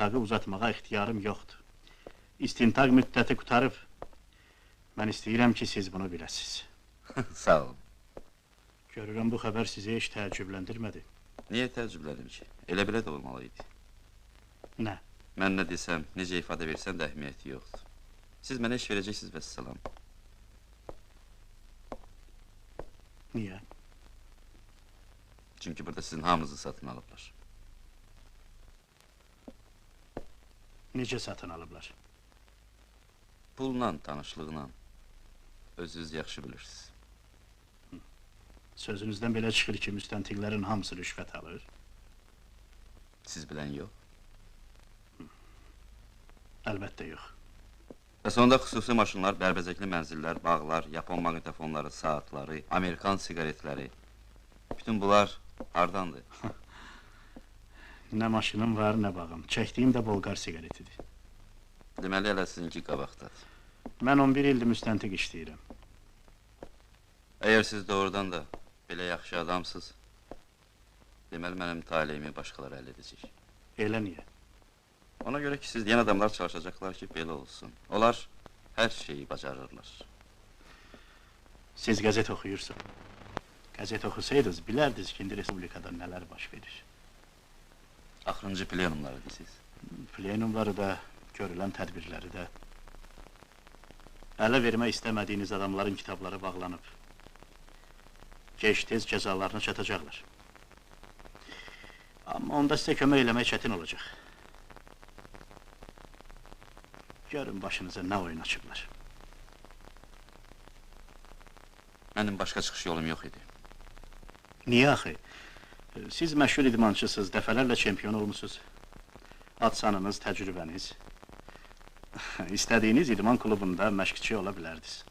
istintaqı uzatmağa ixtiyarım yoxdur. İstintaq müddəti qutarıb. Mən istəyirəm ki, siz bunu biləsiniz. Sağ olun. Görürəm bu xəbər sizi heç təəccübləndirmədi. Niyə təəccüblərim ki? Elə belə də olmalıydı. Nə? Mən nə desəm, necə ifadə versəm də əhəmiyyəti yoxdur. Siz mənə iş verəcəksiniz və salam. Niyə? Çünki burada sizin hamınızı satın alıblar. Necə satın alıblar? Pulla, tanışlıqla. Özünüz yaxşı bilirsiniz. Sözünüzdən belə çıxır ki, müstəntiqlərin hamısı rüşvət alır. Siz bilən yox. Əlbəttə yox. Və sonunda xüsusi maşınlar, bərbəzəkli mənzillər, bağlar, Yapon maqnitofonları, saatları, Amerikan sigaretləri. Bütün bunlar hardandır? Nə maşınım var, nə bağım. Çəkdiyim də Bolqar sigaretidir. Deməli, hələ sizinki qabaqdadır. Mən 11 ildir müstəntiq işləyirəm. Əgər siz doğrudan da belə yaxşı adamsınız, deməli, mənim taleyimi başqaları əldə edəcək. Elə niyə? Ona görə ki, siz deyən adamlar çalışacaqlar ki, belə olsun. Onlar hər şeyi bacarırlar. Siz qəzet oxuyursunuz. Qəzet oxusaydınız, bilərdiniz ki, indi Respublikada nələr baş verir. Axırıncı plenumları siz. Plenumları da, görülən tədbirləri də. Ələ vermək istəmədiyiniz adamların kitabları bağlanıb. Gec-tez cəzalarına çatacaqlar. Amma onda sizə kömək eləmək çətin olacaq. Görün başınıza nə oyun açıblar. Mənim başqa çıxış yolum yox idi. Niyə axı? Siz məşhur idmançısınız, dəfələrlə çempion olmuşsunuz. Ad sanınız, təcrübəniz. İstədiyiniz idman klubunda məşqçi ola bilərdiniz.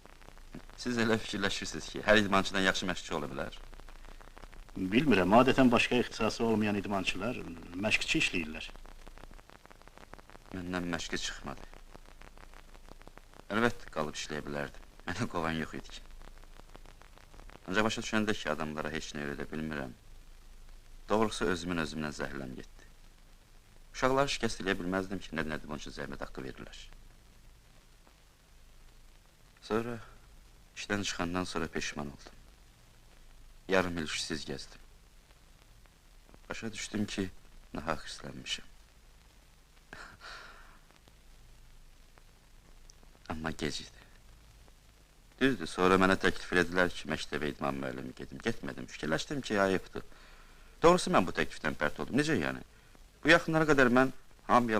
Siz elə fikirləşirsiniz ki, hər idmançıdan yaxşı məşqçi ola bilər. Bilmirəm, adətən başqa ixtisası olmayan idmançılar məşqçi işləyirlər. Məndən məşqi çıxmadı. Əlbəttə, qalıb işləyə bilərdim. Mənə qovan yox idi ki. Ancaq başa düşəndə ki, adamlara heç nə öyrədə bilmirəm. Doğrusu özümdən zəhləm getdi. Uşaqları şikəst eləyə bilməzdim ki, nədir bunun üçün zəhmət haqqı verirlər. Sonra, işdən çıxandan sonra peşman oldum. Yarım il işsiz gəzdim. Başa düşdüm ki, nahaq hirslənmişəm. Amma gec idi. Düzdür, sonra mənə təklif edilər ki, məktəbə idman müəllimi gedim. Getmədim, fikirləşdim ki, ayıbdır. Doğrusu mən bu təklifdən pərt oldum. Necə yəni? Bu yaxınlara qədər mən hamıya